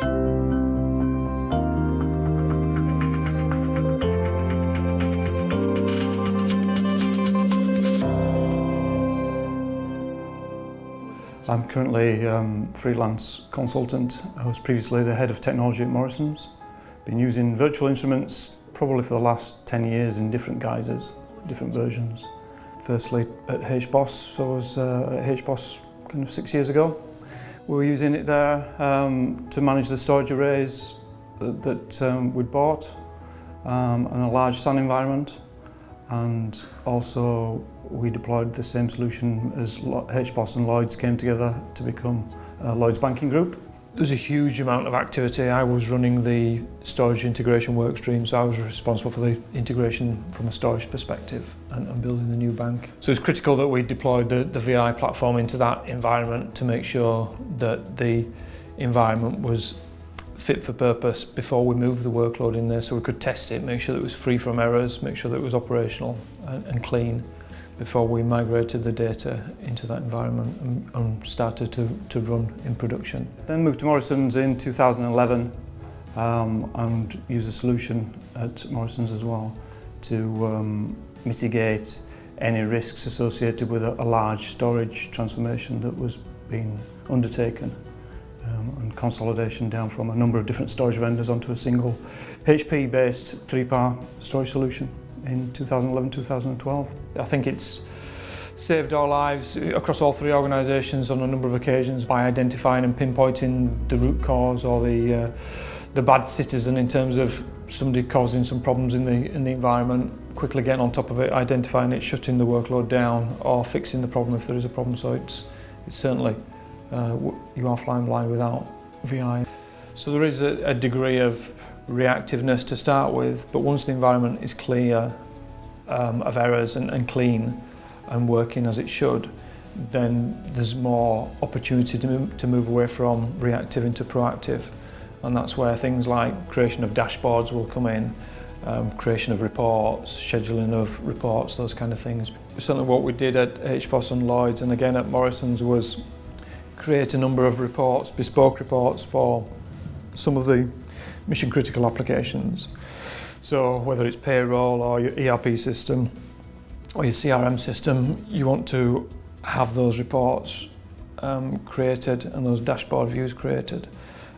I'm currently a freelance consultant. I was previously the head of technology at Morrisons. Been using virtual instruments probably for the last 10 years in different guises, different versions. Firstly at HBOS, so I was at HBOS kind of 6 years ago. We were using it there to manage the storage arrays that we'd bought and a large SAN environment, and also we deployed the same solution as HBOS and Lloyds came together to become Lloyds Banking Group. There's a huge amount of activity. I was running the storage integration work stream, so I was responsible for the integration from a storage perspective and building the new bank. So it's critical that we deployed the VI platform into that environment to make sure that the environment was fit for purpose before we moved the workload in there, so we could test it, make sure that it was free from errors, make sure that it was operational and clean before we migrated the data into that environment and started to run in production. Then moved to Morrisons in 2011 and used a solution at Morrisons as well to mitigate any risks associated with a large storage transformation that was being undertaken and consolidation down from a number of different storage vendors onto a single HP-based 3-PAR storage solution in 2011-2012. I think it's saved our lives across all three organisations on a number of occasions by identifying and pinpointing the root cause or the bad citizen in terms of somebody causing some problems in the environment, quickly getting on top of it, identifying it, shutting the workload down or fixing the problem if there is a problem. So it's certainly you are flying blind without VI. So there is a degree of reactiveness to start with, but once the environment is clear of errors and clean and working as it should, then there's more opportunity to move away from reactive into proactive, and that's where things like creation of dashboards will come in, creation of reports, scheduling of reports, those kind of things. Certainly what we did at HBOS and Lloyds and again at Morrisons was create a number of reports, bespoke reports for some of the mission critical applications. So whether it's payroll or your ERP system or your CRM system, you want to have those reports created and those dashboard views created,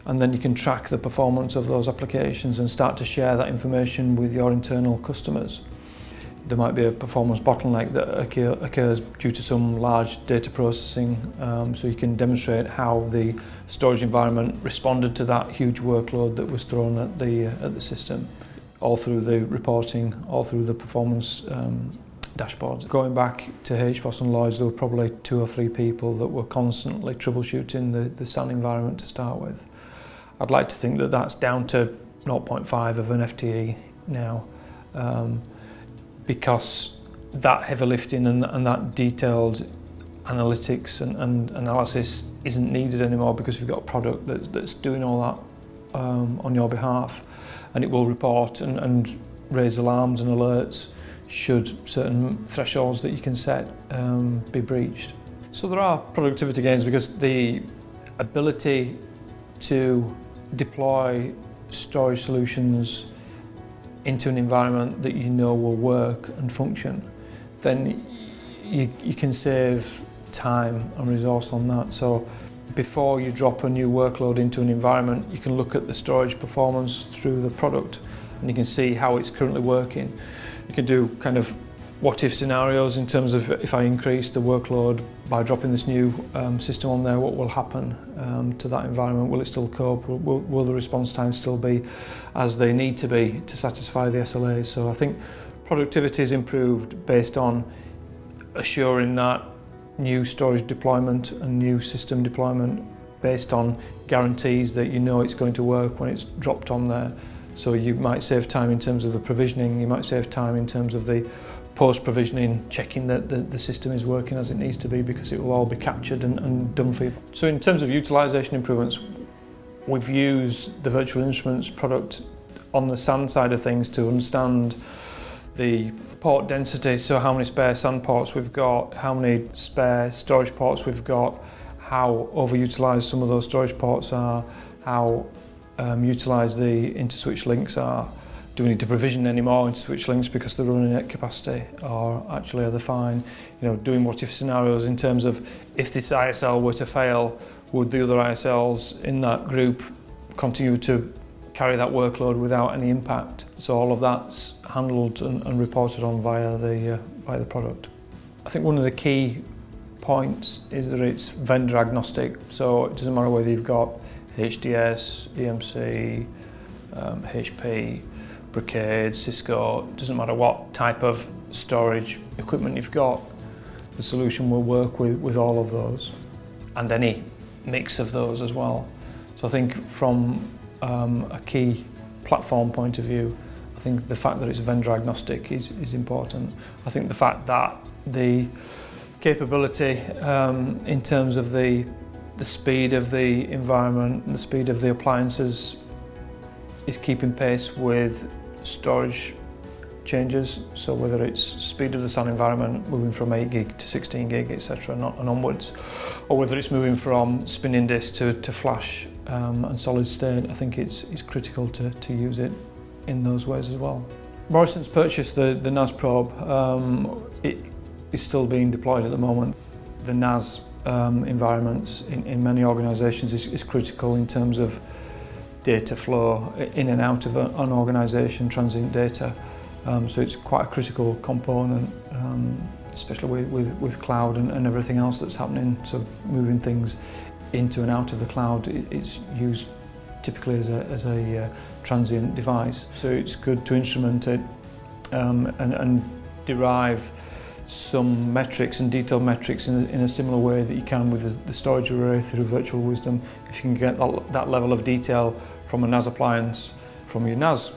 and then you can track the performance of those applications and start to share that information with your internal customers. There might be a performance bottleneck that occurs due to some large data processing, so you can demonstrate how the storage environment responded to that huge workload that was thrown at the system, all through the reporting, all through the performance dashboards. Going back to HBOS and Lloyds, there were probably 2 or 3 people that were constantly troubleshooting the SAN environment to start with. I'd like to think that that's down to 0.5 of an FTE now. Because that heavy lifting and that detailed analytics and analysis isn't needed anymore, because we've got a product that's doing all that on your behalf, and it will report and raise alarms and alerts should certain thresholds that you can set be breached. So there are productivity gains because the ability to deploy storage solutions into an environment that you know will work and function, then you can save time and resource on that. So before you drop a new workload into an environment, you can look at the storage performance through the product and you can see how it's currently working. You can do kind of what if scenarios in terms of if I increase the workload by dropping this new system on there, what will happen to that environment? Will it still cope? Will the response time still be as they need to be to satisfy the SLAs? So I think productivity is improved based on assuring that new storage deployment and new system deployment based on guarantees that you know it's going to work when it's dropped on there. So you might save time in terms of the provisioning, you might save time in terms of the post-provisioning, checking that the system is working as it needs to be, because it will all be captured and done for you. So in terms of utilisation improvements, we've used the virtual instruments product on the SAN side of things to understand the port density, so how many spare SAN ports we've got, how many spare storage ports we've got, how overutilised some of those storage ports are, how utilise the interswitch links are, do we need to provision any more interswitch links because they're running at capacity, or actually are they fine? Doing what if scenarios in terms of if this ISL were to fail, would the other ISLs in that group continue to carry that workload without any impact? So all of that's handled and reported on via the product. I think one of the key points is that it's vendor agnostic, so it doesn't matter whether you've got HDS, EMC, HP, Brocade, Cisco, it doesn't matter what type of storage equipment you've got, the solution will work with all of those and any mix of those as well. So I think from a key platform point of view, I think the fact that it's vendor agnostic is important. I think the fact that the capability in terms of the speed of the environment and the speed of the appliances is keeping pace with storage changes, so whether it's speed of the SAN environment moving from 8 gig to 16 gig, etc. and onwards, or whether it's moving from spinning disk to flash and solid state, I think it's critical to use it in those ways as well. Morrisons purchased the NAS probe. It is still being deployed at the moment. The NAS environments in many organisations is critical in terms of data flow in and out of an organisation, transient data. So it's quite a critical component, especially with cloud and everything else that's happening. So moving things into and out of the cloud, it's used typically as a transient device. So it's good to instrument it and derive some metrics and detailed metrics in a similar way that you can with the storage array through virtual wisdom. If you can get that level of detail from a NAS appliance, from your NAS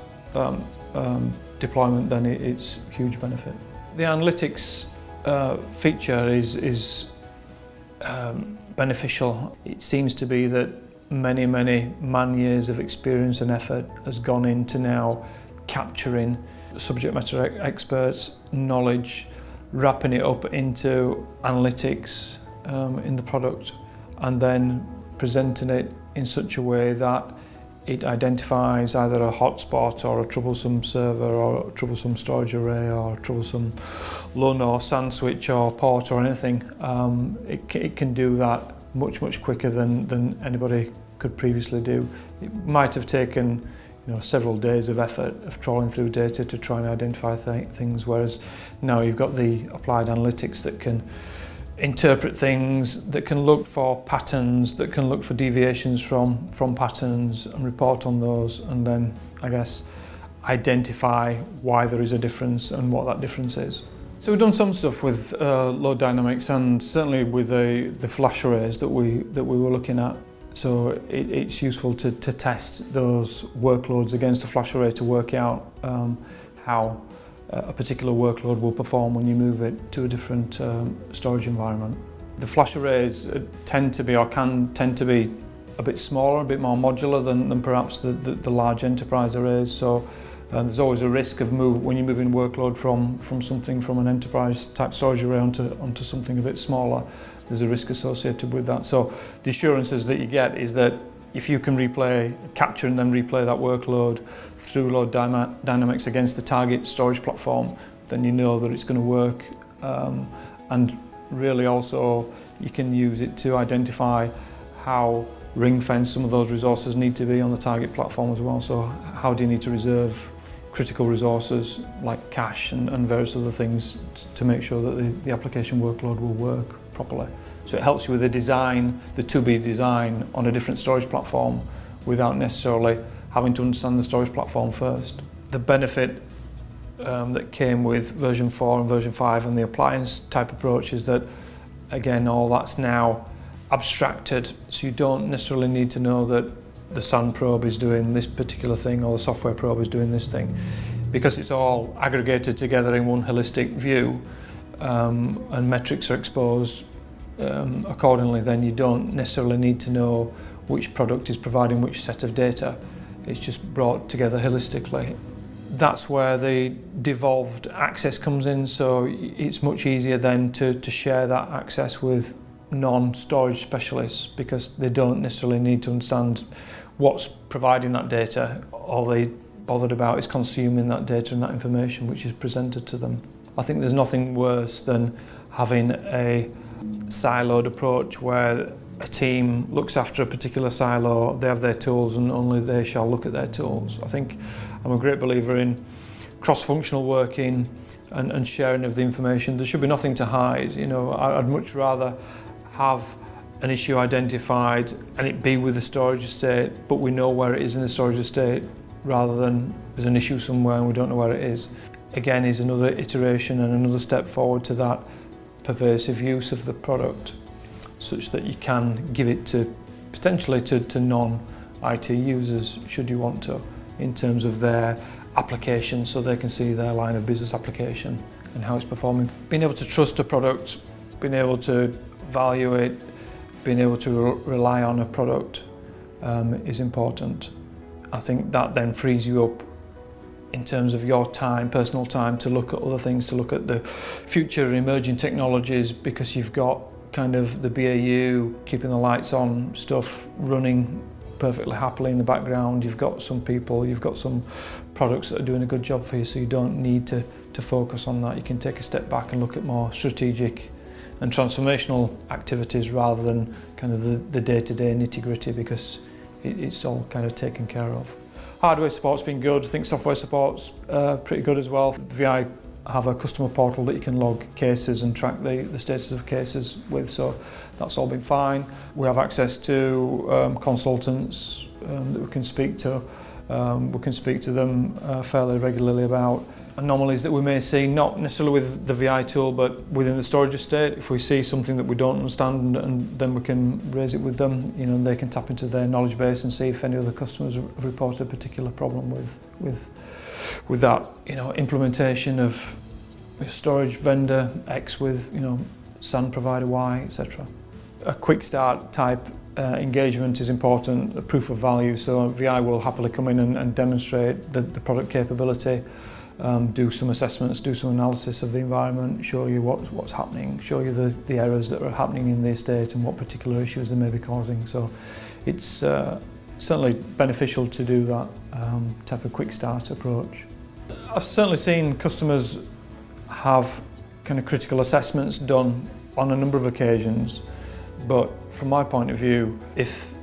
deployment, then it's a huge benefit. The analytics feature is beneficial. It seems to be that many man years of experience and effort has gone into now capturing subject matter experts' knowledge, wrapping it up into analytics in the product, and then presenting it in such a way that it identifies either a hotspot or a troublesome server or a troublesome storage array or a troublesome LUN or SAN switch or port or anything. It can do that much quicker than anybody could previously do. It might have taken several days of effort of trawling through data to try and identify things, whereas now you've got the applied analytics that can interpret things, that can look for patterns, that can look for deviations from patterns and report on those, and then I guess identify why there is a difference and what that difference is. So we've done some stuff with load dynamics and certainly with the flash arrays that we were looking at. So it's useful to test those workloads against a flash array to work out how a particular workload will perform when you move it to a different storage environment. The flash arrays tend to be, or can tend to be, a bit smaller, a bit more modular than perhaps the large enterprise arrays. So there's always a risk of when you're moving workload from an enterprise type storage array onto something a bit smaller. There's a risk associated with that. So the assurances that you get is that if you can capture and then replay that workload through load dynamics against the target storage platform, then you know that it's going to work. And really also you can use it to identify how ring-fenced some of those resources need to be on the target platform as well. So how do you need to reserve critical resources like cache and various other things to make sure that the application workload will work properly. So it helps you with the design, the to-be design on a different storage platform without necessarily having to understand the storage platform first. The benefit that came with version 4 and version 5 and the appliance type approach is that, again, all that's now abstracted, so you don't necessarily need to know that the SAN probe is doing this particular thing or the software probe is doing this thing, because it's all aggregated together in one holistic view and metrics are exposed accordingly. Then you don't necessarily need to know which product is providing which set of data. It's just brought together holistically. That's where the devolved access comes in, so it's much easier then to share that access with non-storage specialists because they don't necessarily need to understand what's providing that data. All they bothered about is consuming that data and that information which is presented to them. I think there's nothing worse than having a siloed approach where a team looks after a particular silo, they have their tools and only they shall look at their tools. I think I'm a great believer in cross-functional working and sharing of the information. There should be nothing to hide. I'd much rather have an issue identified and it be with the storage estate, but we know where it is in the storage estate, rather than there's an issue somewhere and we don't know where it is. Again, is another iteration and another step forward to that pervasive use of the product, such that you can give it to potentially to non-IT users should you want to, in terms of their application, so they can see their line of business application and how it's performing. Being able to trust a product, being able to value it, being able to rely on a product is important. I think that then frees you up in terms of your time, personal time, to look at other things, to look at the future emerging technologies, because you've got kind of the BAU, keeping the lights on stuff running perfectly happily in the background. You've got some people, you've got some products that are doing a good job for you, so you don't need to focus on that. You can take a step back and look at more strategic and transformational activities rather than kind of the day-to-day nitty-gritty, because it's all kind of taken care of. Hardware support's been good. I think software support's pretty good as well. The VI have a customer portal that you can log cases and track the status of cases with, so that's all been fine. We have access to consultants that we can speak to. We can speak to them fairly regularly about anomalies that we may see, not necessarily with the VI tool, but within the storage estate. If we see something that we don't understand, and then we can raise it with them. They can tap into their knowledge base and see if any other customers have reported a particular problem with that. Implementation of a storage vendor X with SAN provider Y, etc. A quick start type engagement is important, a proof of value. So VI will happily come in and demonstrate the product capability. Do some assessments, do some analysis of the environment, show you what's happening, show you the errors that are happening in the estate and what particular issues they may be causing. So it's certainly beneficial to do that type of quick start approach. I've certainly seen customers have kind of critical assessments done on a number of occasions, but from my point of view, if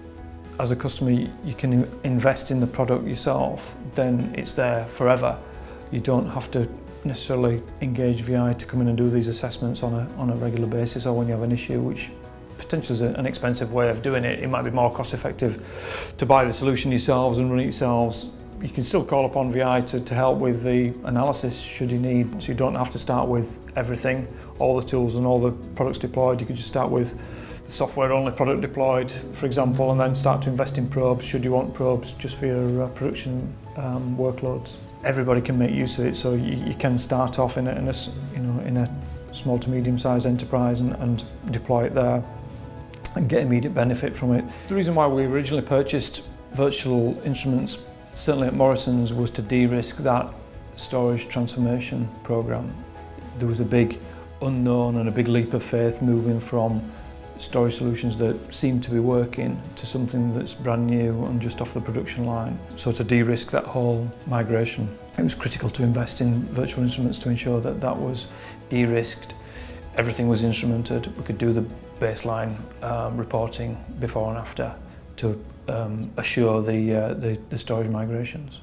as a customer you can invest in the product yourself, then it's there forever. You don't have to necessarily engage VI to come in and do these assessments on a regular basis, or when you have an issue, which potentially is an expensive way of doing it. It might be more cost effective to buy the solution yourselves and run it yourselves. You can still call upon VI to help with the analysis should you need, so you don't have to start with everything, all the tools and all the products deployed. You could just start with the software only product deployed, for example, and then start to invest in probes should you want probes just for your production workloads. Everybody can make use of it, so you can start off in a small to medium-sized enterprise and deploy it there and get immediate benefit from it. The reason why we originally purchased virtual instruments, certainly at Morrisons, was to de-risk that storage transformation program. There was a big unknown and a big leap of faith moving from storage solutions that seemed to be working to something that's brand new and just off the production line. So to de-risk that whole migration, it was critical to invest in virtual instruments to ensure that that was de-risked. Everything was instrumented. We could do the baseline reporting before and after to assure the storage migrations.